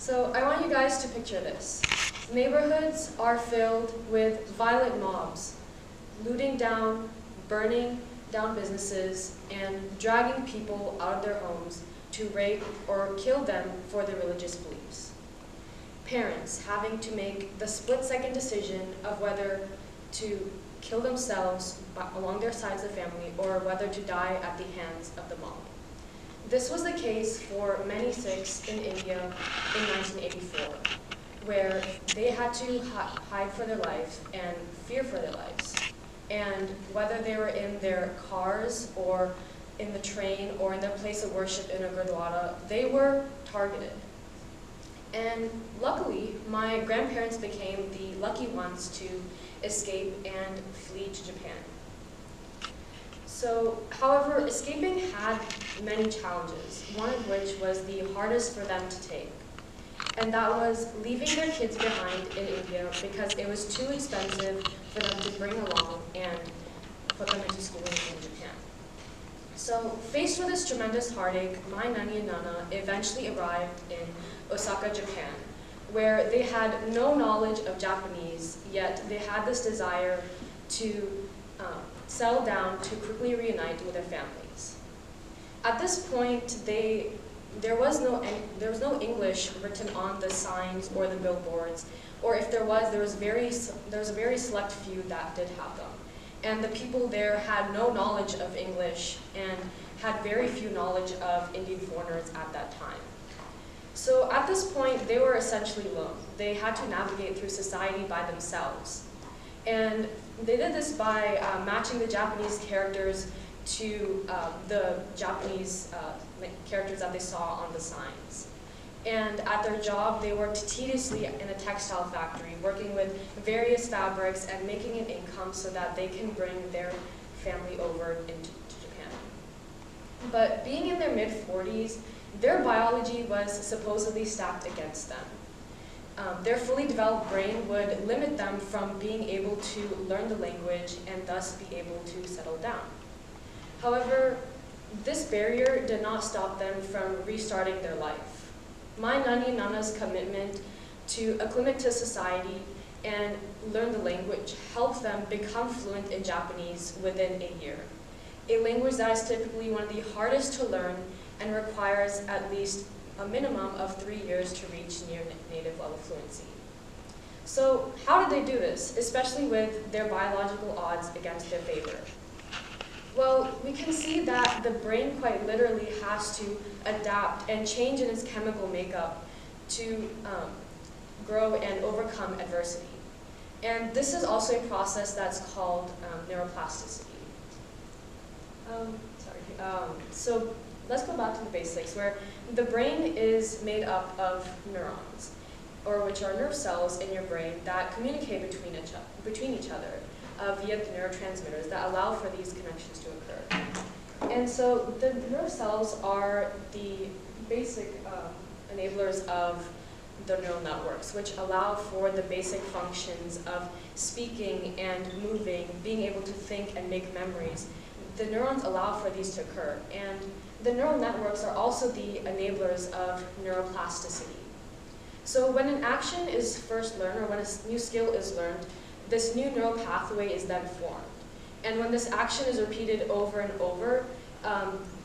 So I want you guys to picture this. Neighborhoods are filled with violent mobs, looting down, burning down businesses, and dragging people out of their homes to rape or kill them for their religious beliefs. Parents having to make the split-second decision of whether to kill themselves along their sides of the family or whether to die at the hands of the mob. This was the case for many Sikhs in India in 1984, where they had to hide for their life and fear for their lives. And whether they were in their cars or in the train or in their place of worship in a gurdwara, they were targeted. And luckily, my grandparents became the lucky ones to escape and flee to Japan. So, however, escaping had many challenges, one of which was the hardest for them to take. And that was leaving their kids behind in India because it was too expensive for them to bring along and put them into schooling in Japan. So, faced with this tremendous heartache, my Nani and Nana eventually arrived in Osaka, Japan, where they had no knowledge of Japanese, yet they had this desire to settle down to quickly reunite with their families. At this point, there was no English written on the signs or the billboards, or if there was a very select few that did have them. And the people there had no knowledge of English and had very few knowledge of Indian foreigners at that time. So at this point, they were essentially alone. They had to navigate through society by themselves. And they did this by matching the Japanese characters to the Japanese characters that they saw on the signs. And at their job, they worked tediously in a textile factory, working with various fabrics and making an income so that they can bring their family over into Japan. But being in their mid-40s, their biology was supposedly stacked against them. Their fully developed brain would limit them from being able to learn the language and thus be able to settle down. However, this barrier did not stop them from restarting their life. My Nani and Nana's commitment to acclimate to society and learn the language helped them become fluent in Japanese within a year, a language that is typically one of the hardest to learn and requires at least a minimum of 3 years to reach near native level fluency. So how did they do this, especially with their biological odds against their favor? Well, we can see that the brain quite literally has to adapt and change in its chemical makeup to grow and overcome adversity. And this is also a process that's called neuroplasticity. So let's go back to the basics, where the brain is made up of neurons, or which are nerve cells in your brain that communicate between each other via the neurotransmitters that allow for these connections to occur. And so the nerve cells are the basic enablers of the neural networks, which allow for the basic functions of speaking and moving, being able to think and make memories. The neurons allow for these to occur, and the neural networks are also the enablers of neuroplasticity. So when an action is first learned, or when a new skill is learned, this new neural pathway is then formed. And when this action is repeated over and over,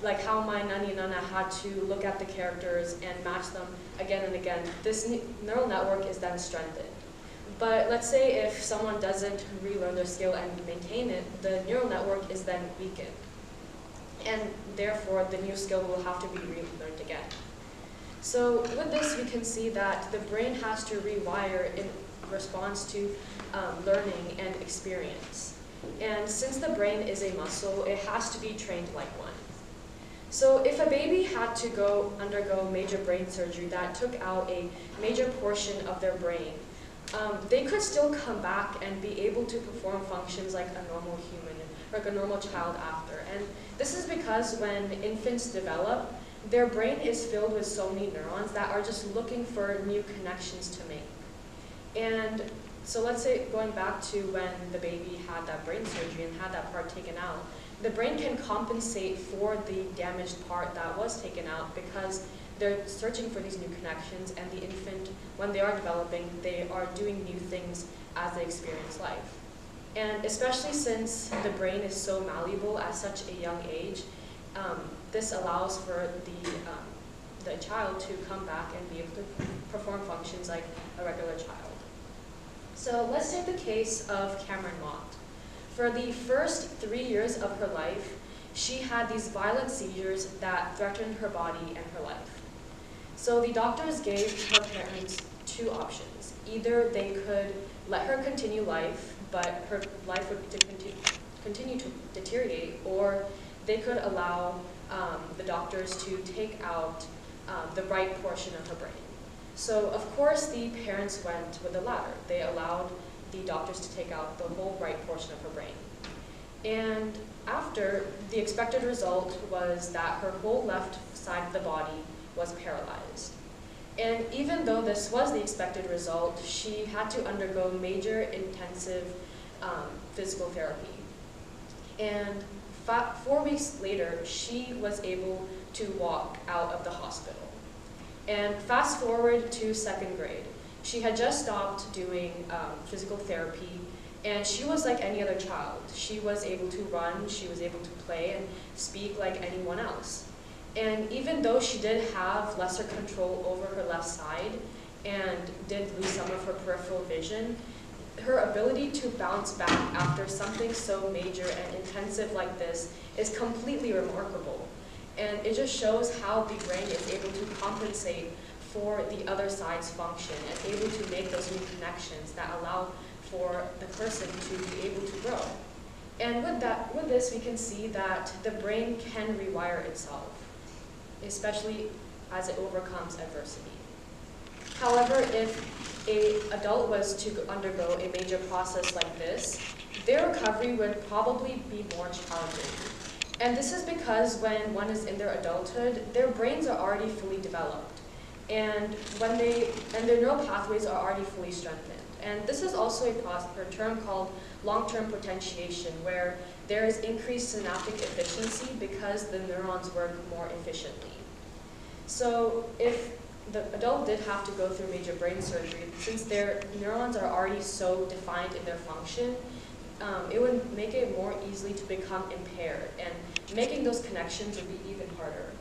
like how my Nani and Nana had to look at the characters and match them again and again, this neural network is then strengthened. But let's say if someone doesn't relearn their skill and maintain it, the neural network is then weakened. And therefore, the new skill will have to be relearned again. So with this, we can see that the brain has to rewire in response to learning and experience. And since the brain is a muscle, it has to be trained like one. So if a baby had to undergo major brain surgery that took out a major portion of their brain, they could still come back and be able to perform functions like a normal human, like a normal child after. And this is because when infants develop, their brain is filled with so many neurons that are just looking for new connections to make. And so let's say, going back to when the baby had that brain surgery and had that part taken out, the brain can compensate for the damaged part that was taken out because they're searching for these new connections, and the infant, when they are developing, they are doing new things as they experience life. And especially since the brain is so malleable at such a young age, this allows for the child to come back and be able to perform functions like a regular child. So let's take the case of Cameron Mott. For the first 3 years of her life, she had these violent seizures that threatened her body and her life. So the doctors gave her parents two options. Either they could let her continue life, but her life would continue to deteriorate, or they could allow the doctors to take out the right portion of her brain. So of course the parents went with the latter. They allowed the doctors to take out the whole right portion of her brain. And after, the expected result was that her whole left side of the body was paralyzed. And even though this was the expected result, she had to undergo major intensive physical therapy. And 4 weeks later, she was able to walk out of the hospital. And fast forward to 2nd grade. She had just stopped doing physical therapy, and she was like any other child. She was able to run, she was able to play and speak like anyone else. And even though she did have lesser control over her left side and did lose some of her peripheral vision, her ability to bounce back after something so major and intensive like this is completely remarkable. And it just shows how the brain is able to compensate for the other side's function and able to make those new connections that allow for the person to be able to grow. And with this, we can see that the brain can rewire itself, especially as it overcomes adversity. However, if an adult was to undergo a major process like this, their recovery would probably be more challenging. And this is because when one is in their adulthood, their brains are already fully developed, and their neural pathways are already fully strengthened. And this is also a term called long-term potentiation, where there is increased synaptic efficiency because the neurons work more efficiently. So if the adult did have to go through major brain surgery, since their neurons are already so defined in their function, it would make it more easily to become impaired, and making those connections would be even harder.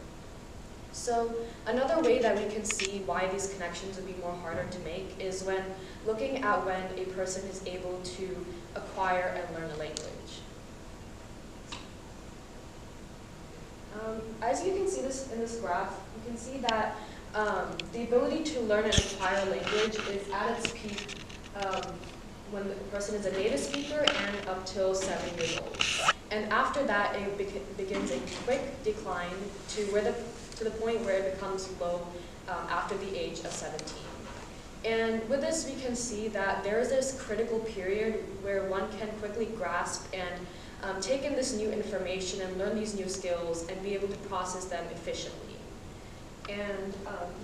So another way that we can see why these connections would be more harder to make is when looking at when a person is able to acquire and learn a language. As you can see this in this graph, you can see that the ability to learn and acquire language is at its peak when the person is a native speaker and up till 7 years old. And after that, it begins a quick decline to the point where it becomes low after the age of 17. And with this, we can see that there is this critical period where one can quickly grasp and take in this new information and learn these new skills and be able to process them efficiently. And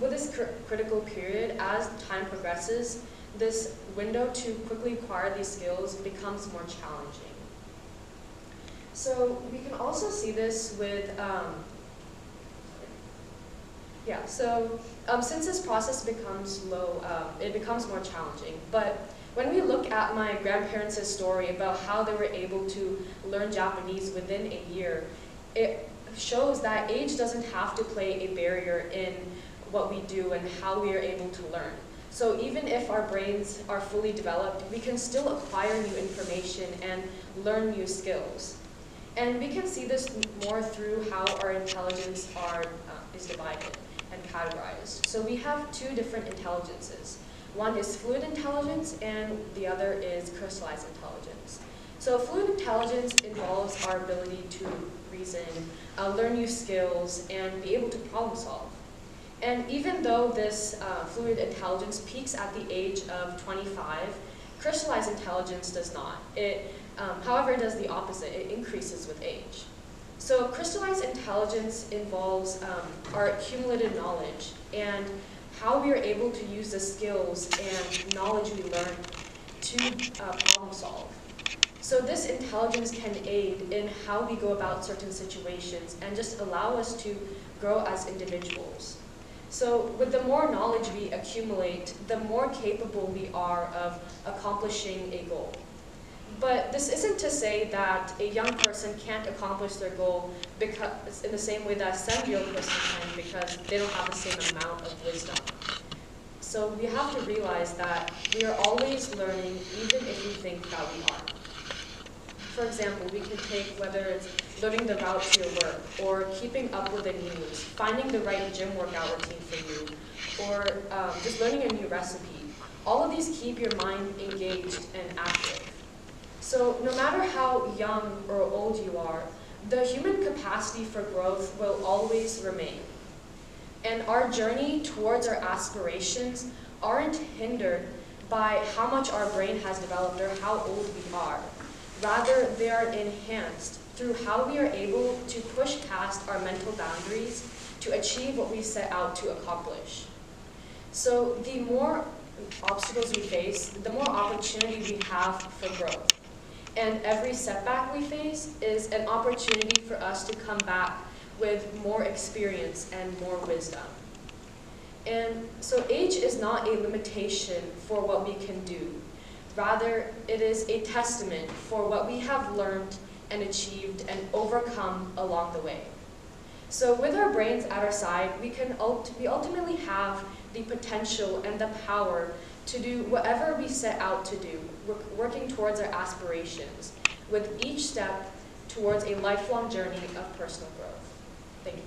with this critical period, as time progresses, this window to quickly acquire these skills becomes more challenging. So we can also see this with, since this process becomes slow, it becomes more challenging. But when we look at my grandparents' story about how they were able to learn Japanese within a year, it shows that age doesn't have to play a barrier in what we do and how we are able to learn. So even if our brains are fully developed, we can still acquire new information and learn new skills. And we can see this more through how our intelligence is divided and categorized. So we have two different intelligences. One is fluid intelligence and the other is crystallized intelligence. So fluid intelligence involves our ability to reason, learn new skills, and be able to problem solve. And even though this fluid intelligence peaks at the age of 25, crystallized intelligence does not. However, it does the opposite. It increases with age. So crystallized intelligence involves our accumulated knowledge and how we are able to use the skills and knowledge we learn to problem solve. So this intelligence can aid in how we go about certain situations and just allow us to grow as individuals. So with the more knowledge we accumulate, the more capable we are of accomplishing a goal. But this isn't to say that a young person can't accomplish their goal because, in the same way that a 7-year-old person can, because they don't have the same amount of wisdom. So we have to realize that we are always learning, even if we think that we are. For example, we can take whether it's learning the route to your work, or keeping up with the news, finding the right gym workout routine for you, or just learning a new recipe. All of these keep your mind engaged and active. So no matter how young or old you are, the human capacity for growth will always remain. And our journey towards our aspirations aren't hindered by how much our brain has developed or how old we are. Rather, they are enhanced through how we are able to push past our mental boundaries to achieve what we set out to accomplish. So the more obstacles we face, the more opportunity we have for growth. And every setback we face is an opportunity for us to come back with more experience and more wisdom. And so age is not a limitation for what we can do. Rather, it is a testament for what we have learned and achieved and overcome along the way. So with our brains at our side, we ultimately have the potential and the power to do whatever we set out to do, working towards our aspirations, with each step towards a lifelong journey of personal growth. Thank you.